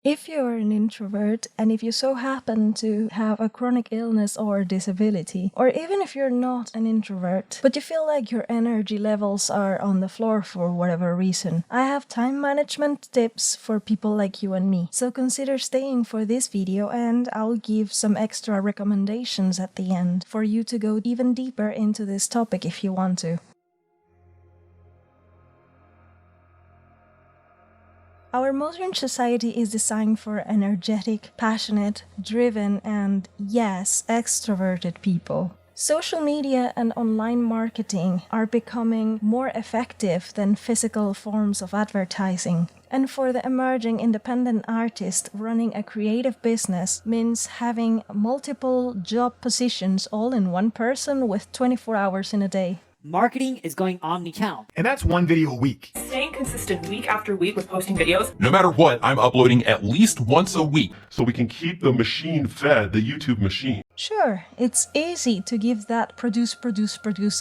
If you're an introvert, and if you so happen to have a chronic illness or disability, or even if you're not an introvert, but you feel like your energy levels are on the floor for whatever reason, I have time management tips for people like you and me. So consider staying for this video, and I'll give some extra recommendations at the end for you to go even deeper into this topic if you want to. Our modern society is designed for energetic, passionate, driven, and yes, extroverted people. Social media and online marketing are becoming more effective than physical forms of advertising. And for the emerging independent artist, running a creative business means having multiple job positions all in one person with 24 hours in a day. Marketing is going omni-channel. And that's one video a week. Staying consistent week after week with posting videos. No matter what, I'm uploading at least once a week. So we can keep the machine fed, the YouTube machine. Sure, it's easy to give that produce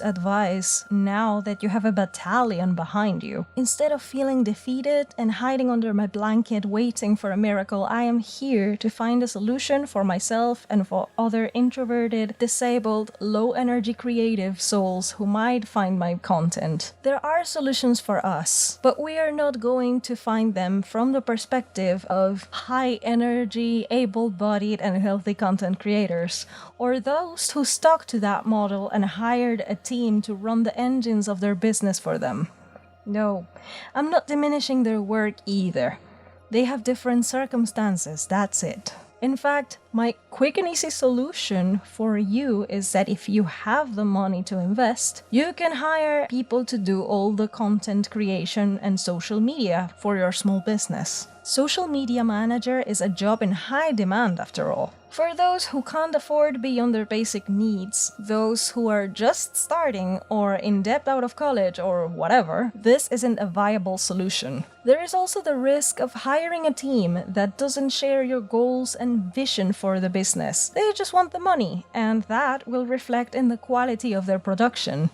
advice now that you have a battalion behind you. Instead of feeling defeated and hiding under my blanket waiting for a miracle, I am here to find a solution for myself and for other introverted, disabled, low-energy creative souls who might find my content. There are solutions for us, but we are not going to find them from the perspective of high-energy, able-bodied and healthy content creators, or those who stuck to that model and hired a team to run the engines of their business for them. No, I'm not diminishing their work either. They have different circumstances, that's it. In fact, my quick and easy solution for you is that if you have the money to invest, you can hire people to do all the content creation and social media for your small business. Social media manager is a job in high demand after all. For those who can't afford beyond their basic needs, those who are just starting or in debt out of college or whatever, this isn't a viable solution. There is also the risk of hiring a team that doesn't share your goals and vision for the business. They just want the money, and that will reflect in the quality of their production.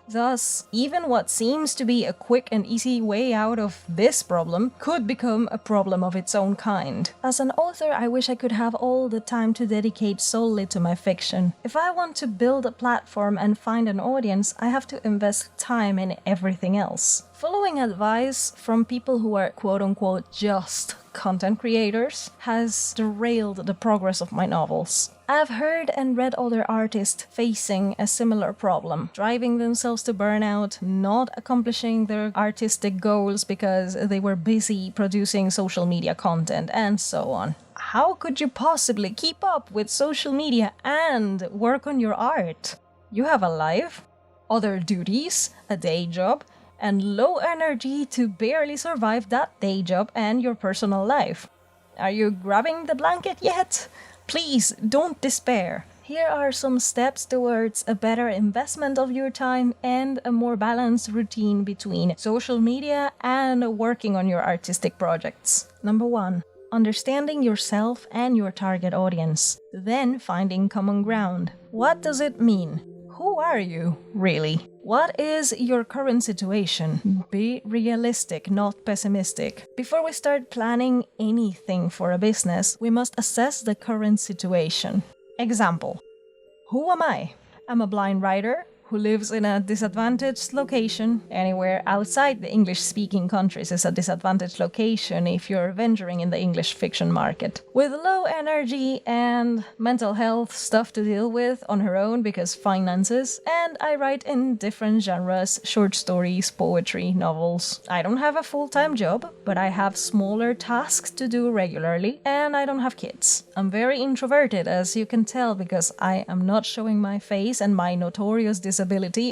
Thus, even what seems to be a quick and easy way out of this problem could become a problem of its own kind. As an author, I wish I could have all the time to dedicate solely to my fiction. If I want to build a platform and find an audience, I have to invest time in everything else. Following advice from people who are quote-unquote just content creators has derailed the progress of my novels. I've heard and read other artists facing a similar problem, driving themselves to burnout, not accomplishing their artistic goals because they were busy producing social media content, and so on. How could you possibly keep up with social media and work on your art? You have a life, other duties, a day job, and low energy to barely survive that day job and your personal life. Are you grabbing the blanket yet? Please don't despair. Here are some steps towards a better investment of your time and a more balanced routine between social media and working on your artistic projects. Number 1. Understanding yourself and your target audience. Then finding common ground. What does it mean? Who are you, really? What is your current situation? Be realistic, not pessimistic. Before we start planning anything for a business, we must assess the current situation. Example. Who am I? I'm a blind writer who lives in a disadvantaged location. Anywhere outside the English-speaking countries is a disadvantaged location if you're venturing in the English fiction market. With low energy and mental health stuff to deal with on her own because finances, and I write in different genres, short stories, poetry, novels. I don't have a full-time job, but I have smaller tasks to do regularly, and I don't have kids. I'm very introverted, as you can tell, because I am not showing my face and my notorious disability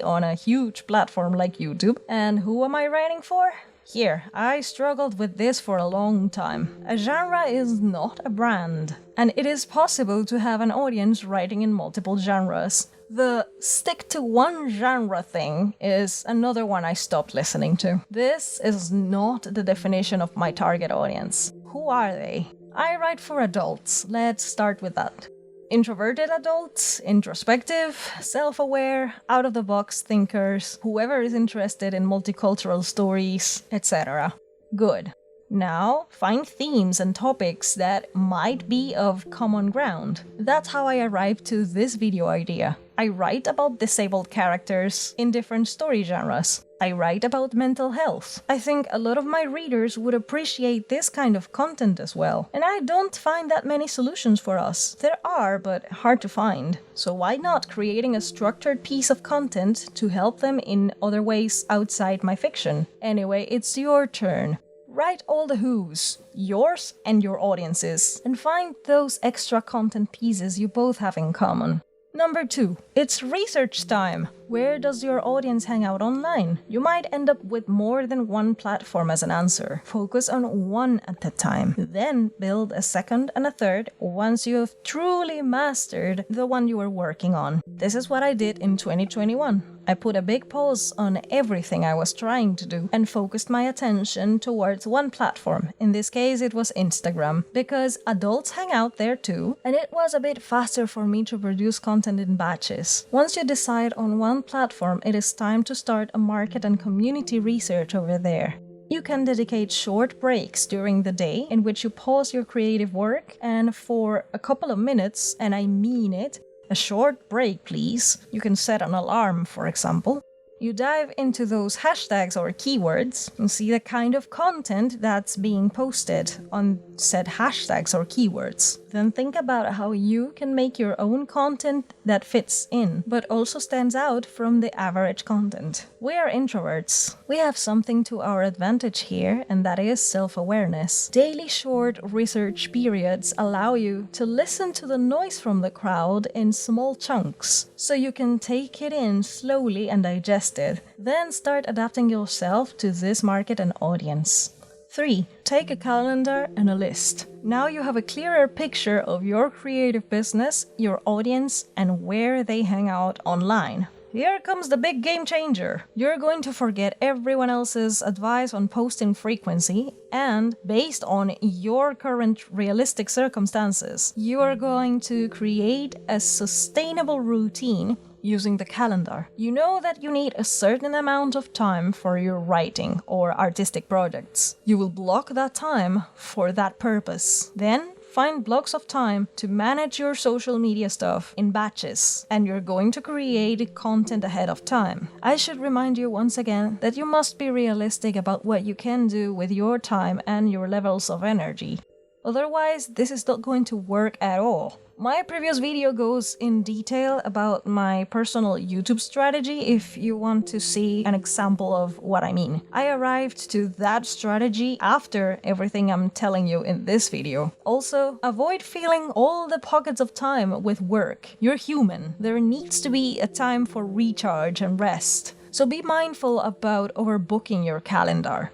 on a huge platform like YouTube. And who am I writing for? Here, I struggled with this for a long time. A genre is not a brand, and it is possible to have an audience writing in multiple genres. The stick to one genre thing is another one I stopped listening to. This is not the definition of my target audience. Who are they? I write for adults. Let's start with that. Introverted adults, introspective, self-aware, out-of-the-box thinkers, whoever is interested in multicultural stories, etc. Good. Now, find themes and topics that might be of common ground. That's how I arrived to this video idea. I write about disabled characters in different story genres. I write about mental health. I think a lot of my readers would appreciate this kind of content as well. And I don't find that many solutions for us. There are, but hard to find. So why not creating a structured piece of content to help them in other ways outside my fiction? Anyway, it's your turn. Write all the who's, yours and your audience's, and find those extra content pieces you both have in common. Number 2, it's research time. Where does your audience hang out online? You might end up with more than one platform as an answer. Focus on one at a time. Then build a second and a third once you have truly mastered the one you are working on. This is what I did in 2021. I put a big pause on everything I was trying to do and focused my attention towards one platform. In this case, it was Instagram, because adults hang out there too, and it was a bit faster for me to produce content in batches. Once you decide on one platform, it is time to start a market and community research over there. You can dedicate short breaks during the day in which you pause your creative work, and for a couple of minutes, and I mean it, a short break please, you can set an alarm for example, you dive into those hashtags or keywords and see the kind of content that's being posted on said hashtags or keywords. Then think about how you can make your own content that fits in, but also stands out from the average content. We are introverts. We have something to our advantage here, and that is self-awareness. Daily short research periods allow you to listen to the noise from the crowd in small chunks, so you can take it in slowly and digest it. Then start adapting yourself to this market and audience. 3. Take a calendar and a list. Now you have a clearer picture of your creative business, your audience, and where they hang out online. Here comes the big game changer. You're going to forget everyone else's advice on posting frequency, and based on your current realistic circumstances, you are going to create a sustainable routine using the calendar. You know that you need a certain amount of time for your writing or artistic projects. You will block that time for that purpose. Then find blocks of time to manage your social media stuff in batches, and you're going to create content ahead of time. I should remind you once again that you must be realistic about what you can do with your time and your levels of energy. Otherwise, this is not going to work at all. My previous video goes in detail about my personal YouTube strategy if you want to see an example of what I mean. I arrived to that strategy after everything I'm telling you in this video. Also, avoid filling all the pockets of time with work. You're human. There needs to be a time for recharge and rest. So be mindful about overbooking your calendar.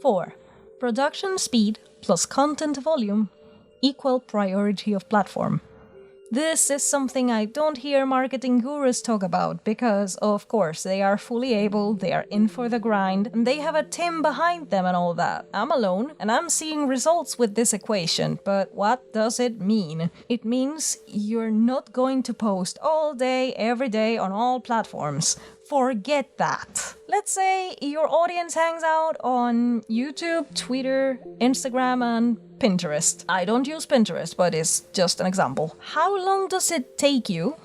4. Production speed plus content volume equal priority of platform. This is something I don't hear marketing gurus talk about because, of course, they are fully able, they are in for the grind, and they have a team behind them and all that. I'm alone, and I'm seeing results with this equation, but what does it mean? It means you're not going to post all day, every day on all platforms. Forget that. Let's say your audience hangs out on YouTube, Twitter, Instagram, and Pinterest. I don't use Pinterest, but it's just an example. How long does it take you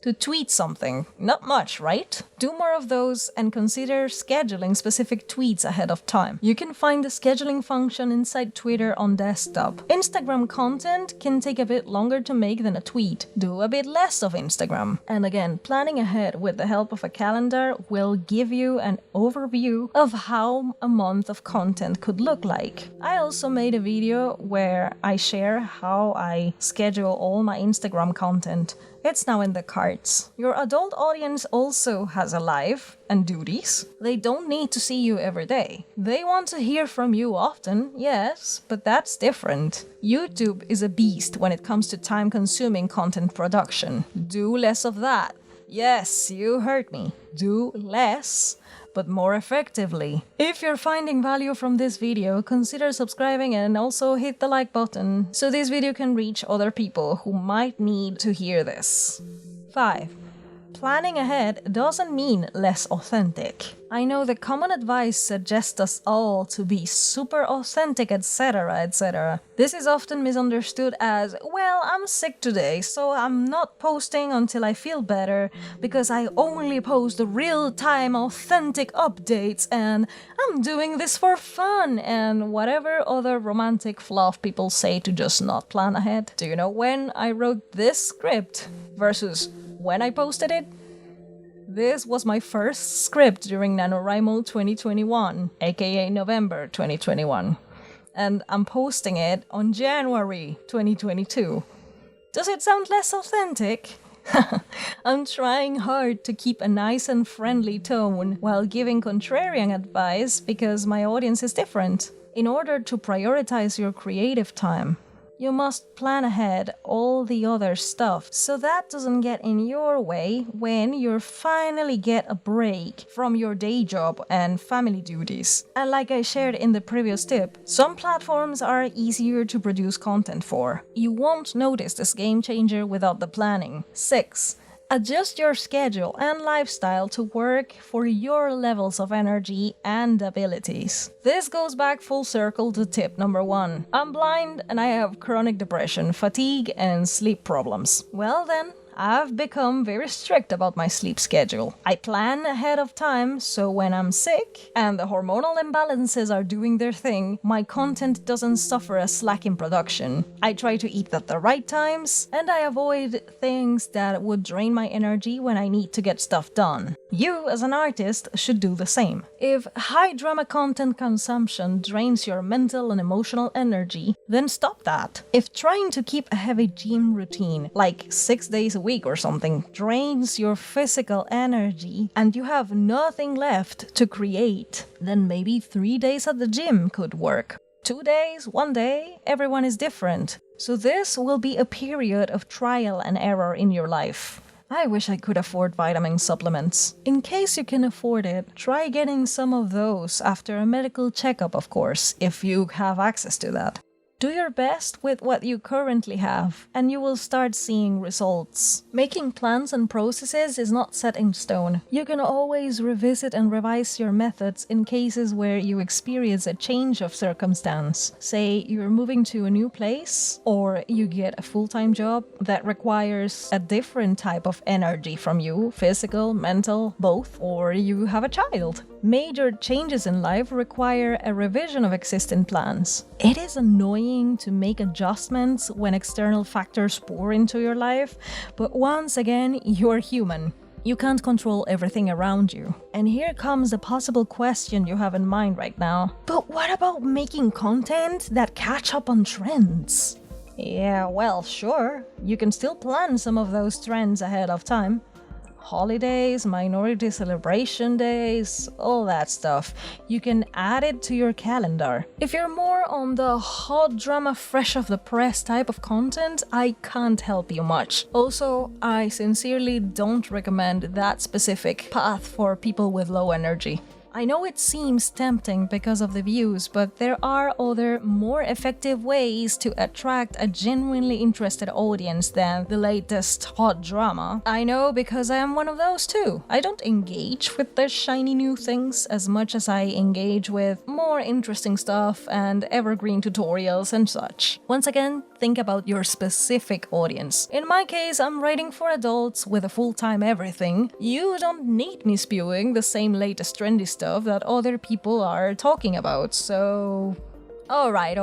to tweet something? Not much, right? Do more of those and consider scheduling specific tweets ahead of time. You can find the scheduling function inside Twitter on desktop. Instagram content can take a bit longer to make than a tweet. Do a bit less of Instagram. And again, planning ahead with the help of a calendar will give you an overview of how a month of content could look like. I also made a video where I share how I schedule all my Instagram content. It's now in the cards. Your adult audience also has a life and duties. They don't need to see you every day. They want to hear from you often, yes, but that's different. YouTube is a beast when it comes to time-consuming content production. Do less of that. Yes, you heard me. Do less, but more effectively. If you're finding value from this video, consider subscribing and also hit the like button so this video can reach other people who might need to hear this. 5. planning ahead doesn't mean less authentic. I know the common advice suggests us all to be super authentic, etc., etc. This is often misunderstood as, well, I'm sick today, so I'm not posting until I feel better because I only post real-time authentic updates and I'm doing this for fun and whatever other romantic fluff people say to just not plan ahead. Do you know when I wrote this script versus when I posted it? This was my first script during NaNoWriMo 2021, aka November 2021. And I'm posting it on January 2022. Does it sound less authentic? I'm trying hard to keep a nice and friendly tone while giving contrarian advice because my audience is different. In order to prioritize your creative time, you must plan ahead all the other stuff so that doesn't get in your way when you finally get a break from your day job and family duties. And like I shared in the previous tip, some platforms are easier to produce content for. You won't notice this game changer without the planning. 6. Adjust your schedule and lifestyle to work for your levels of energy and abilities. This goes back full circle to tip number 1. I'm blind and I have chronic depression, fatigue, and sleep problems. Well then, I've become very strict about my sleep schedule. I plan ahead of time so when I'm sick and the hormonal imbalances are doing their thing, my content doesn't suffer a slack in production. I try to eat at the right times and I avoid things that would drain my energy when I need to get stuff done. You, as an artist, should do the same. If high drama content consumption drains your mental and emotional energy, then stop that. If trying to keep a heavy gym routine, like 6 days a week or something, drains your physical energy and you have nothing left to create, then maybe 3 days at the gym could work. 2 days, 1 day, everyone is different. So this will be a period of trial and error in your life. I wish I could afford vitamin supplements. In case you can afford it, try getting some of those after a medical checkup, of course, if you have access to that. Do your best with what you currently have, and you will start seeing results. Making plans and processes is not set in stone. You can always revisit and revise your methods in cases where you experience a change of circumstance. Say you're moving to a new place, or you get a full-time job that requires a different type of energy from you, physical, mental, both, or you have a child. Major changes in life require a revision of existing plans. It is annoying to make adjustments when external factors pour into your life, but once again, you're human. You can't control everything around you. And here comes a possible question you have in mind right now. But what about making content that catch up on trends? Yeah, well, sure. You can still plan some of those trends ahead of time. Holidays, minority celebration days, all that stuff. You can add it to your calendar. If you're more on the hot drama fresh off the press type of content, I can't help you much. Also, I sincerely don't recommend that specific path for people with low energy. I know it seems tempting because of the views, but there are other, more effective ways to attract a genuinely interested audience than the latest hot drama. I know because I am one of those too. I don't engage with the shiny new things as much as I engage with more interesting stuff and evergreen tutorials and such. Once again, think about your specific audience. In my case, I'm writing for adults with a full-time everything. You don't need me spewing the same latest trendy stuff that other people are talking about, so... Alright.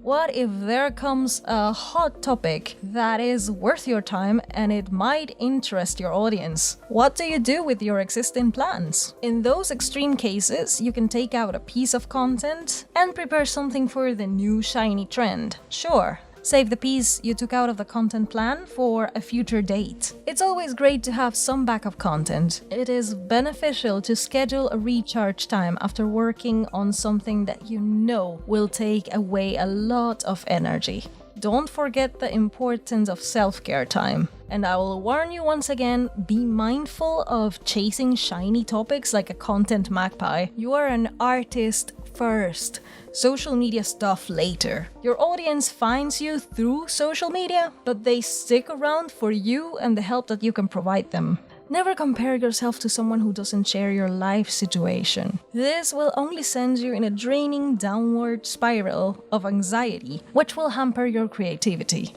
What if there comes a hot topic that is worth your time and it might interest your audience? What do you do with your existing plans? In those extreme cases, you can take out a piece of content and prepare something for the new shiny trend. Sure. Save the piece you took out of the content plan for a future date. It's always great to have some backup content. It is beneficial to schedule a recharge time after working on something that you know will take away a lot of energy. Don't forget the importance of self-care time. And I will warn you once again, be mindful of chasing shiny topics like a content magpie. You are an artist first. Social media stuff later. Your audience finds you through social media, but they stick around for you and the help that you can provide them. Never compare yourself to someone who doesn't share your life situation. This will only send you in a draining downward spiral of anxiety, which will hamper your creativity.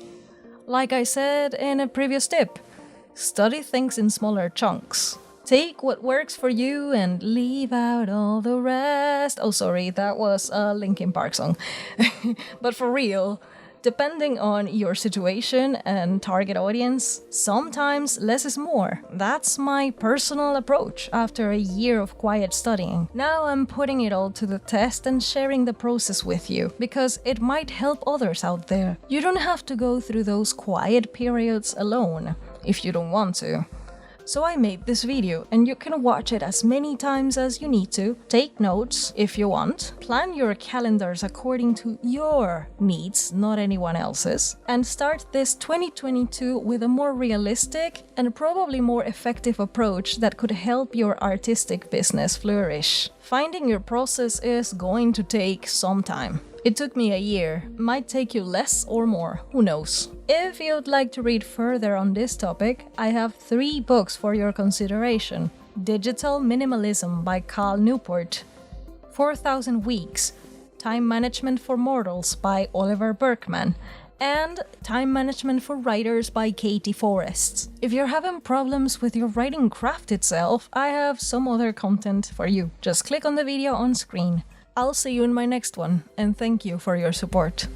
Like I said in a previous tip, study things in smaller chunks. Take what works for you and leave out all the rest. Oh, sorry, that was a Linkin Park song. But for real, depending on your situation and target audience, sometimes less is more. That's my personal approach after a year of quiet studying. Now I'm putting it all to the test and sharing the process with you, because it might help others out there. You don't have to go through those quiet periods alone, if you don't want to. So I made this video, and you can watch it as many times as you need to, take notes if you want, plan your calendars according to your needs, not anyone else's, and start this 2022 with a more realistic and probably more effective approach that could help your artistic business flourish. Finding your process is going to take some time. It took me a year, might take you less or more, who knows. If you'd like to read further on this topic, I have 3 books for your consideration. Digital Minimalism by Cal Newport, 4,000 Weeks, Time Management for Mortals by Oliver Burkeman, and Time Management for Writers by Katie Forrest. If you're having problems with your writing craft itself, I have some other content for you. Just click on the video on screen. I'll see you in my next one, and thank you for your support.